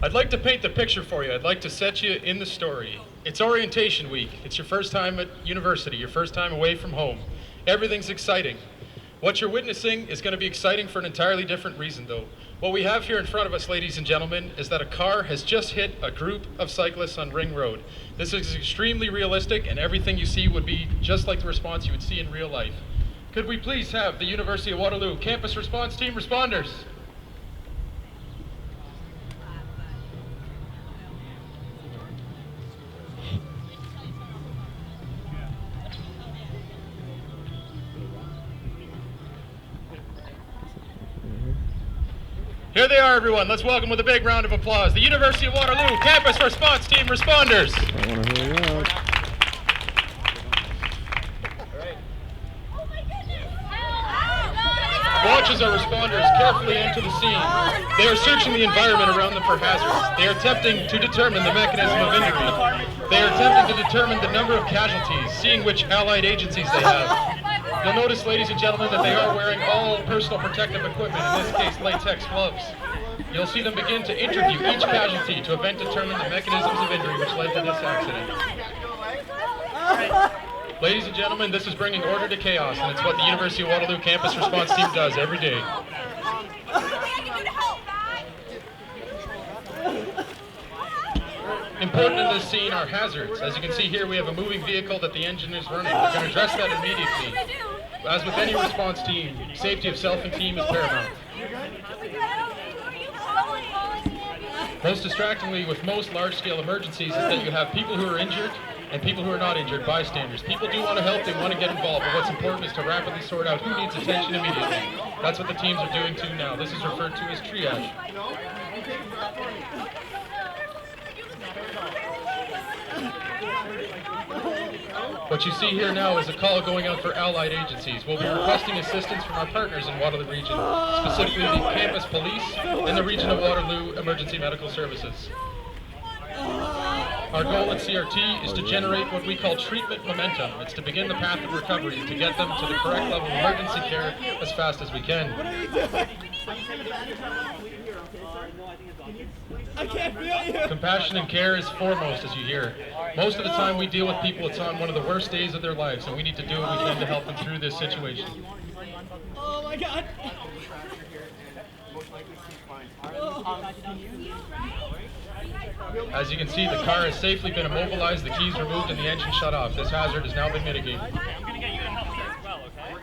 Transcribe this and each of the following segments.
I'd like to paint the picture for you. I'd like to set you in the story. It's orientation week. It's your first time at university, your first time away from home. Everything's exciting. What you're witnessing is going to be exciting for an entirely different reason, though. What we have here in front of us, ladies and gentlemen, is that a car has just hit a group of cyclists on Ring Road. This is extremely realistic, and everything you see would be just like the response you would see in real life. Could we please have the University of Waterloo Campus Response Team responders? Here they are, everyone. Let's welcome with a big round of applause the University of Waterloo Campus Response Team responders. I want to hurry up. Watch as our responders carefully enter the scene. They are searching the environment around them for hazards. They are attempting to determine the mechanism of injury. They are attempting to determine the number of casualties, seeing which allied agencies they have. You'll notice, ladies and gentlemen, that they are wearing all personal protective equipment, in this case latex gloves. You'll see them begin to interview each casualty to determine the mechanisms of injury which led to this accident. Ladies and gentlemen, this is bringing order to chaos, and it's what the University of Waterloo Campus Response Team does every day. Important in this scene are hazards. As you can see here, we have a moving vehicle that the engine is running. We're going to address that immediately. As with any response team, safety of self and team is paramount. Most distractingly with most large-scale emergencies is that you have people who are injured and people who are not injured, bystanders. People do want to help, they want to get involved, but what's important is to rapidly sort out who needs attention immediately. That's what the teams are doing too now. This is referred to as triage. What you see here now is a call going out for allied agencies. We'll be requesting assistance from our partners in Waterloo Region, specifically the Campus Police and the Region of Waterloo Emergency Medical Services. Our goal at CRT is to generate what we call treatment momentum. It's to begin the path of recovery, to get them to the correct level of emergency care as fast as we can. What are you doing? I can't feel you. Compassion and care is foremost, as you hear. Most of the time we deal with people, it's on one of the worst days of their lives, and we need to do what we can to help them through this situation. Oh my God. As you can see, the car has safely been immobilized, the keys removed, and the engine shut off. This hazard has now been mitigated. I'm going to get you to help there as well, okay?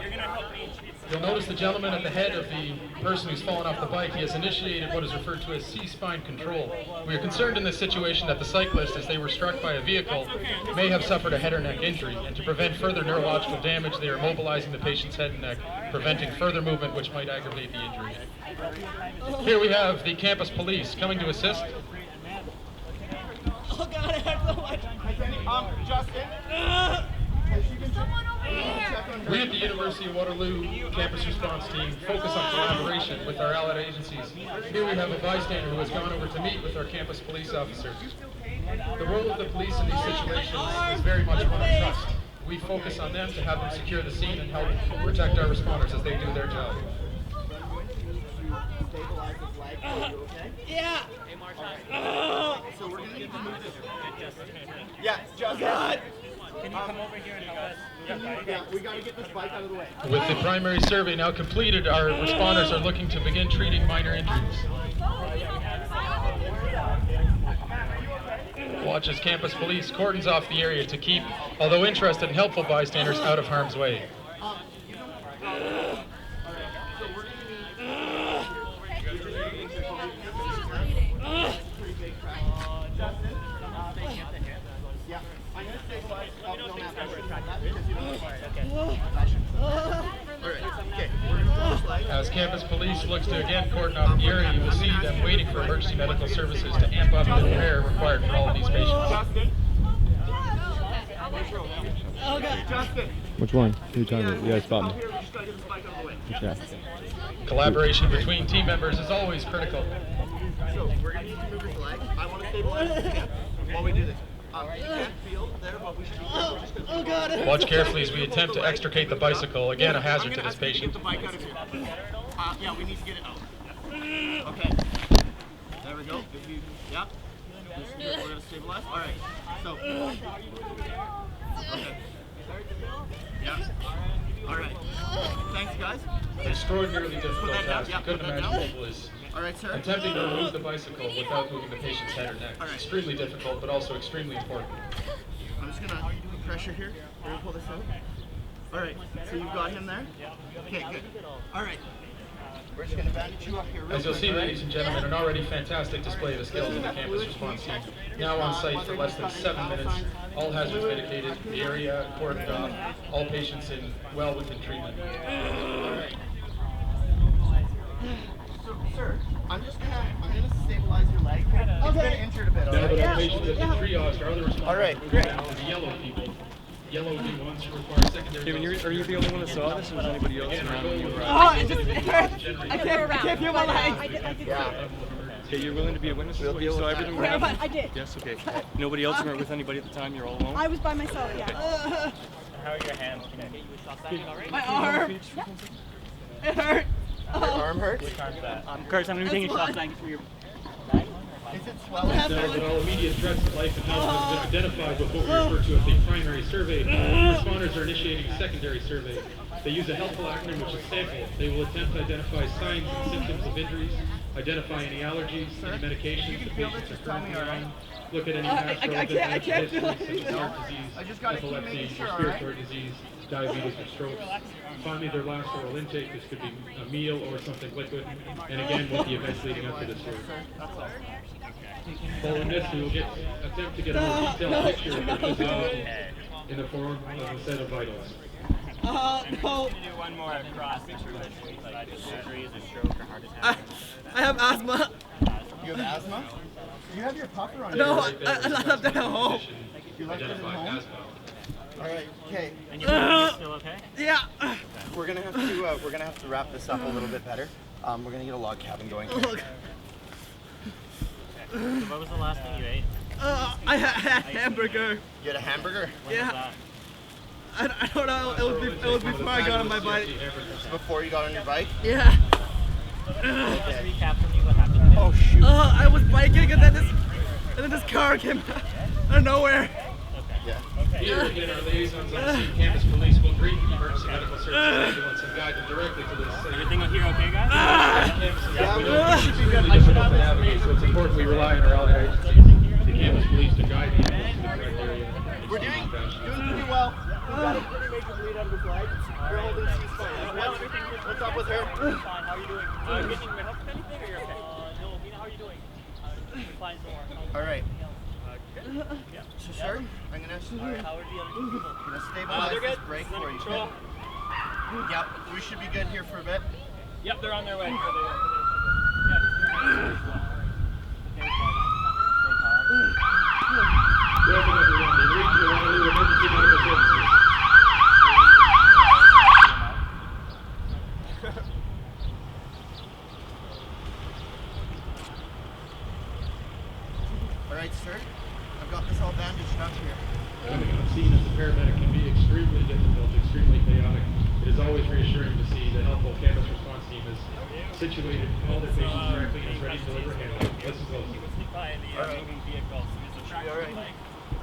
You're going to help me. You'll notice the gentleman at the head of the person who's fallen off the bike. He has initiated what is referred to as C-spine control. We are concerned in this situation that the cyclist, as they were struck by a vehicle, may have suffered a head or neck injury, and to prevent further neurological damage, they are immobilizing the patient's head and neck, preventing further movement which might aggravate the injury. Here we have the campus police coming to assist. Oh God, I have so much. Justin? We at the University of Waterloo Campus Response Team focus on collaboration with our allied agencies. Here we have a bystander who has gone over to meet with our campus police officers. The role of the police in these situations is very much one of trust. We focus on them to have them secure the scene and help protect our responders as they do their job. Yeah. So we're going to need to move this. Yeah, Justin. God. Can you come over here and help us? Yeah, we got to get this bike out of the way. With the primary survey now completed, our responders are looking to begin treating minor injuries. Watch as campus police cordons off the area to keep, although interested and helpful bystanders, out of harm's way. As campus police looks to again cordon off the area, you will see them waiting for emergency medical services to amp up the care required for all of these patients. Oh God. Justin. Which one? Who you talking about? Yeah, spot me. Yeah. Collaboration between team members is always critical. So we're going to need to move his leg. I want to stabilize his hip while we do this. You can't feel there, but we should be careful. We're just going to Oh God. Watch carefully as we attempt to extricate the bicycle. Again, a hazard to this patient. Get the bike out of here. Yeah, we need to get it out. Okay. Yeah. We're gonna stabilize. All right. So. Okay. Yeah. All right. Thanks, guys. Extraordinarily difficult Put that down. task. Yeah, You couldn't put that imagine down. what was All right, sir. attempting to remove the bicycle without moving the patient's head or neck. All right. Extremely difficult, but also extremely important. I'm just gonna put pressure here. We're gonna pull this out. All right. So you've got him there. Okay, good. All right. We're just gonna bandage you up here. Real As you'll quick, see, all right? ladies and gentlemen, an already fantastic display of the skills of the campus response team. Now on site for less than 7 minutes, all hazards mitigated, the area cordoned off, all patients well within treatment. So, sir, I'm gonna stabilize your leg. It's been injured a bit. All Now right. that our patients have been triaged, our other responders All right, will great. now the yellow people. Yellow would be the ones who require secondary. Kevin, are you the only one that saw this, or was anybody else around when you were Oh, it hurts. I can't feel my legs. Yeah. Okay, you're willing to be a witness? We'll You deal saw with everything? that. what happened? I did. Yes, okay. Nobody else? You weren't with anybody at the time? You're all alone? I was by myself, yeah. How are your hands? Can I get you a shot back already? My arm. It hurt. Your arm hurts? Which arm's that? Curtis, I'm going to be taking a shot blanket for your... Is it swelling? Now that all immediate threats to life and health have been identified with what we refer to as the primary survey, responders are initiating a secondary survey. They use a helpful acronym which is SAMPLE. They will attempt to identify signs and symptoms of injuries, identify any allergies, any medications the patients are currently on, look at any past relevant I can't feel history such as heart disease, I just gotta keep epilepsy, making sure, respiratory diseese, diabetes, or strokes. Finally, their last oral intake. This could be a meal or something liquid. And again, what the events leading up to this were. Following this, we will attempt to get a more detailed picture of their physiology in the form of a set of vitals. No. Do one more across situations like surgeries, a stroke, or heart attack. I have asthma. You have asthma? You have your pucker on. No, Your- I left it at home. You left it at Identify home? asthma. All right. Okay. And you're still okay? Yeah. We're gonna have to wrap this up a little bit better. We're gonna get a log cabin going. So what was the last thing you ate? I had a hamburger. You had a hamburger? When was Yeah. that? I don't know. It was before I got on my bike. Before you got on your bike? Yeah. Just recap for me what happened. Oh shoot. I was biking and then this car came out of nowhere. Yeah. Here again, our liaisons on the scene, campus police will greet the emergency medical services ambulance and guide them directly to the site. Everything here okay, guys? It's extremely difficult to navigate, so it's important we rely on our allied agencies, the campus police, to guide the ambulance to the correct area. We're doing pretty well. We've got a pretty major bleed out of his leg. We're holding ceasefire. What's up with her? Fine, how are you doing? Getting your help with anything or you're okay? No, Mina, how are you doing? Fine, so far. All right. Good? Yeah. So, sir, I'm gonna How are the other two people? stabilize they're this good. brake They're for in you. control. Yep. We should be good here for a bit. Yep, they're on their way. Welcome everyone to the Regional Waterloo Emergency Medical Services. All right, sir. I've got this all bandaged up here. Coming on scene as a paramedic can be extremely difficult, extremely chaotic. It is always reassuring to see the helpful campus response team is situated, all their patients correctly, and is ready to deliver handling. Listen closely. All right. All right.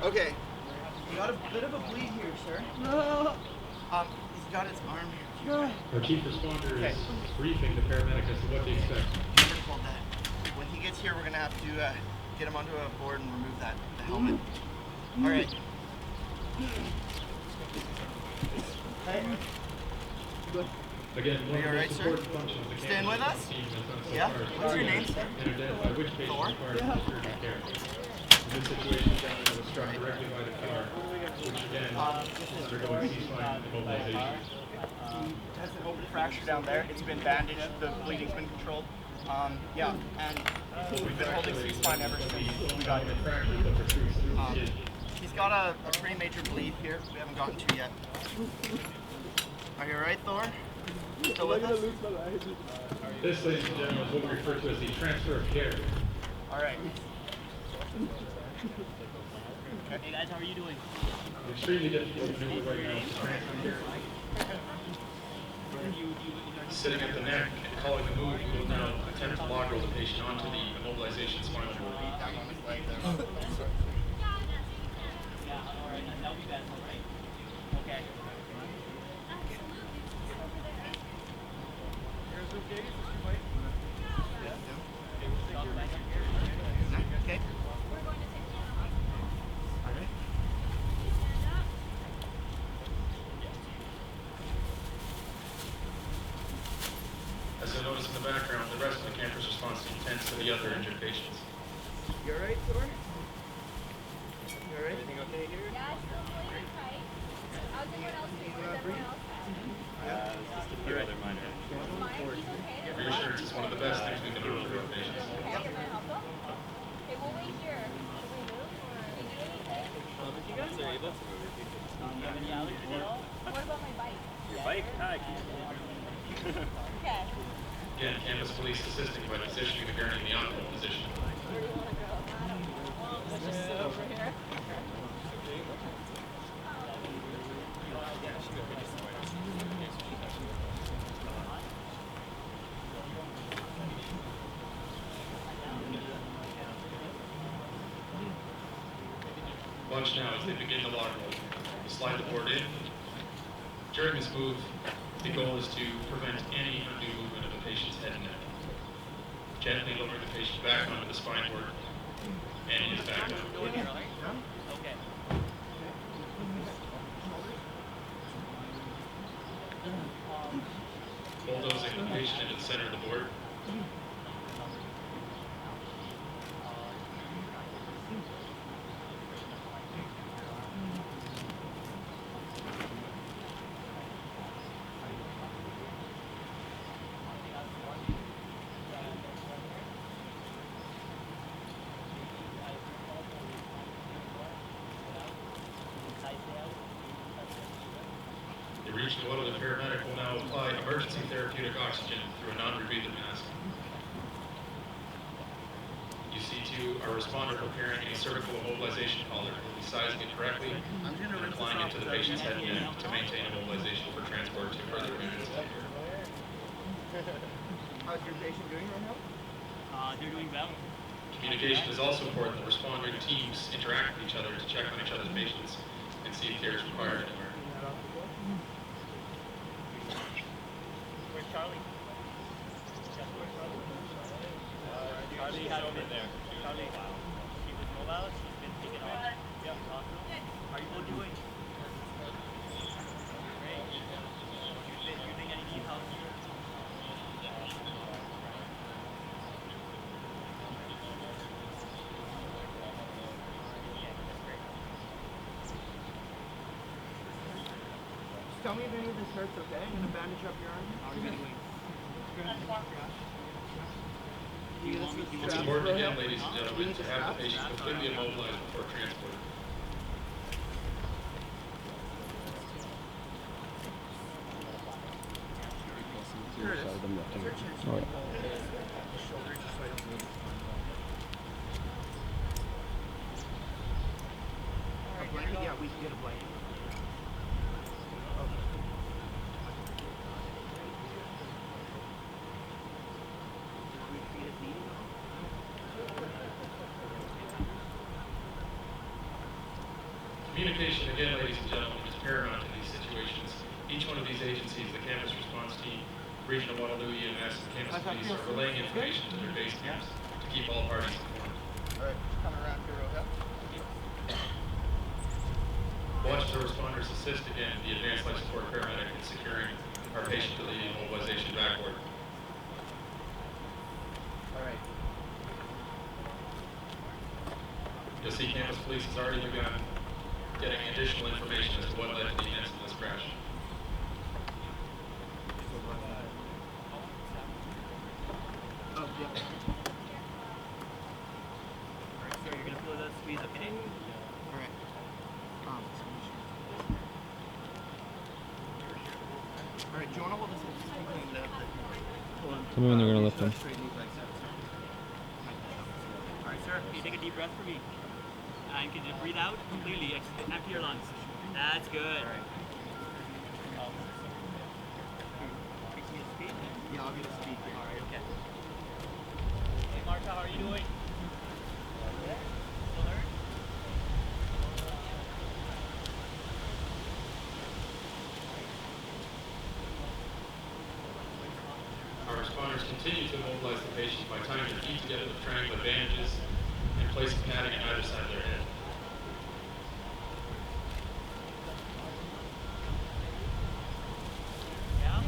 Okay. You got a bit of a bleed here, sir. He's got his arm here. Our chief responder is briefing the paramedic as to what they expect. Wonderful. When he gets here, we're gonna have to get him onto a board and remove the helmet. All right. Again, one of the all right, most sir? important functions of the Staying campus with us? response team has done so Yeah? far is What's your name, triage sir? and identify which patient Thor? requires urgent care. In this situation, the gentleman was struck directly by the car, which again is undergoing ceasefire and immobilization. He has an open fracture down there. It's been bandaged. The bleeding's been controlled. Yeah, and we've been holding ceasefire ever since we got here. Fracture that protrudes through the skin. He's got a pretty major bleed here. We haven't gotten to yet. Are you alright, Thor? Still with us? This, ladies and gentlemen, is what we refer to as the transfer of care. All right. Hey guys, how are you doing? Extremely difficult to maneuver right now to transfer care. Sitting at the neck and calling the move, we will now attempt to log roll the patient onto the immobilization spinal cord. Okay. All right. As you'll notice in the background, the rest of the campus response team tends to the other injured patients. You all right, Thor? You all right? Yeah, it's still really tight. How's everyone else doing? Where's everyone else at? Mine, he's okay. Reassurance is one of the best things we can do for our patients. Okay, you're gonna help them? Okay, we'll wait here. Should we move or do you do anything? If you guys are able to move, if you could stop. Do you have any allergies at all? What about my bike? Your bike? Hi. Okay. Again, campus police assisting by positioning the gurney in the optimal position. Where do you wanna go? I don't know. Let's just sit over here. Watch now as they begin the log roll. You slide the board in. During this move, the goal is to prevent any undue movement of the patient's head and neck. Gently lower the patient back onto the spine board and his back down. Okay. Bulldozing the patient into the center of the board. The regional oil, the paramedic will now apply emergency therapeutic oxygen through a non-rebreather mask. You see too our responder preparing a cervical immobilization collar. He'll be sizing it correctly and applying it to the patient's head and neck to maintain immobilization for transport to further units. How's your patient doing right now? They're doing well. Communication is also important. The responding teams interact with each other to check on each other's patients and see if care is required anywhere. Where's Charlie? Charlie hasn't been there. Charlie, she was mobile. She's been taken off. Yeah. Hospital. How are you both doing? Great. You've been using any need help here? Just tell me if any of this hurts, okay? I'm gonna bandage up your arm. How are you doing? Do you want me It's important again, ladies and gentlemen, to have the patient completely immobilized before transport. All right. A blanket? Yeah, we can get a blanket. Communication, again, ladies and gentlemen, is paramount in these situations. Each one of these agencies, the campus response team, Regional Waterloo EMS, and campus police are relaying information to their base camps to keep all parties informed. All right, come around here, Rohit. Watch the responders assist again the advanced life support paramedic in securing our patient to the immobilization backboard. All right. You'll see campus police has already begun getting additional information as to what led to the events of this crash. Oh, yeah. Alright, sir, you're gonna feel the squeeze, okay? All right. All right, do you want to hold this up? Just clean it up. Tell me when they're gonna lift him. Alright, sir, can you take a deep breath for me? And can you breathe out completely, empty your lungs. That's good. Yeah, I'll get a speed here. Alright, okay. Hey Marta, how are you doing? Still there? Our responders continue to immobilize the patient by tying their feet together with triangular bandages and placing padding on either side of their head. Yeah?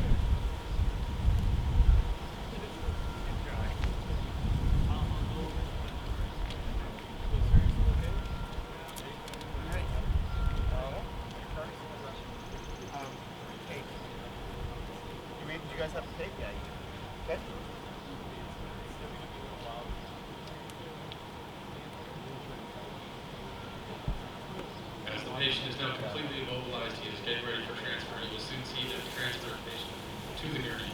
Hey. Did you guys have to tape? Yeah, you did. Okay. As the patient is now completely immobilized, he is getting ready for transfer. You will soon see them transfer the patient to the gurney.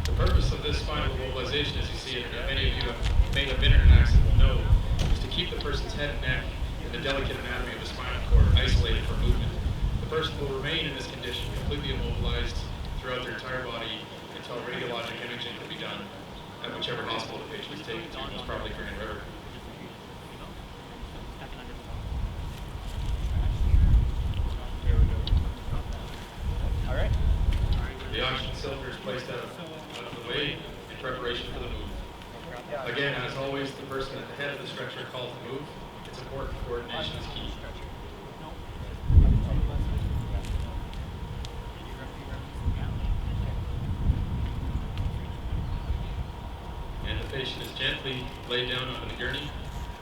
The purpose of this spinal immobilization, as you see it, and many of you may have been in an accident will know, is to keep the person's head and neck and the delicate anatomy of the spinal cord isolated from movement. The person will remain in this condition, completely immobilized throughout their entire body until radiologic imaging can be done at whichever hospital the patient is taken to, most probably Grand River. All right. The oxygen cylinder is placed out of the way in preparation for the move. Again, as always, the person at the head of the stretcher calls the move. It's important coordination is key. And the patient is gently laid down onto the gurney,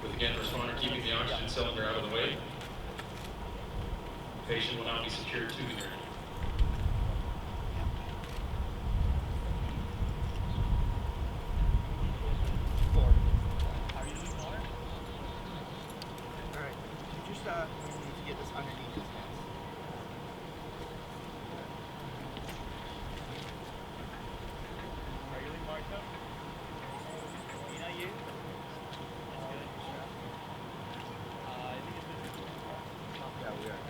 with again the responder keeping the oxygen cylinder out of the way. The patient will now be secured to the gurney. All right. You just need to get this underneath his hands. Are you in Marta? Nina, you? That's good. I think it's good. Yeah, we are.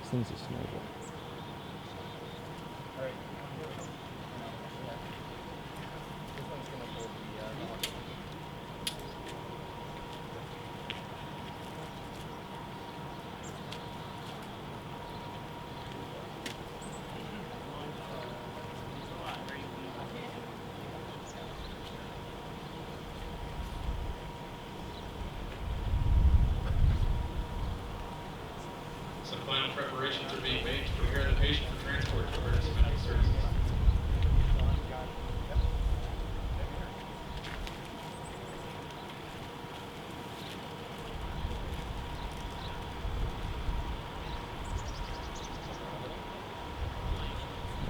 This thing's a snowball. All right. This one's gonna hold the oxygen. Some final preparations are being made to prepare the patient for transport to emergency medical services.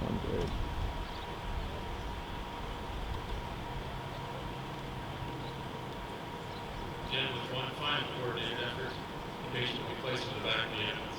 I'm good. Again, with one final coordinated effort, the patient will be placed on the back of the ambulance.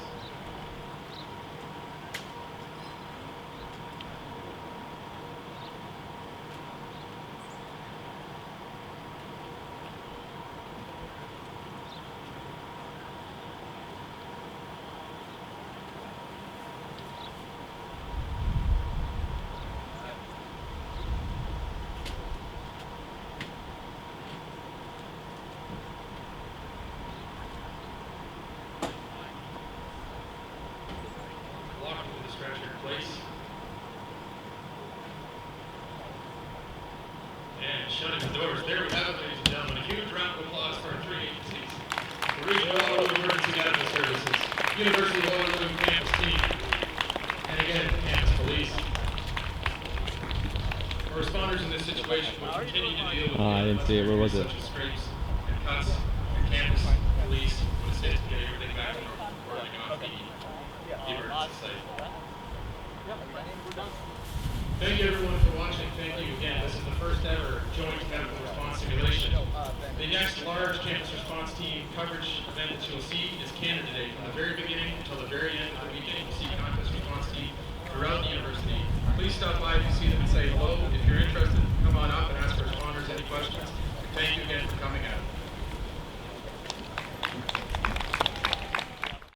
Locking the stretcher in place. And shutting the doors. There we have it, ladies and gentlemen. A huge round of applause for our three agencies. The Regional Waterloo Emergency Medical Services, University of Waterloo Campus Team, and again, Campus Police. Our responders in this situation will continue to deal with I didn't see it. Where was it? such as scrapes and cuts, and Campus Police will assist to get everything back to normal, reporting off the emergency site. Thank you everyone for watching. Thank you again. This is the first ever joint medical response simulation. The next large campus response team coverage event that you'll see is Canada Day. From the very beginning until the very end of the weekend, you'll see campus response team throughout the university. Please stop by if you see them and say hello. If you're interested, come on up and ask our responders any questions. Thank you again for coming out.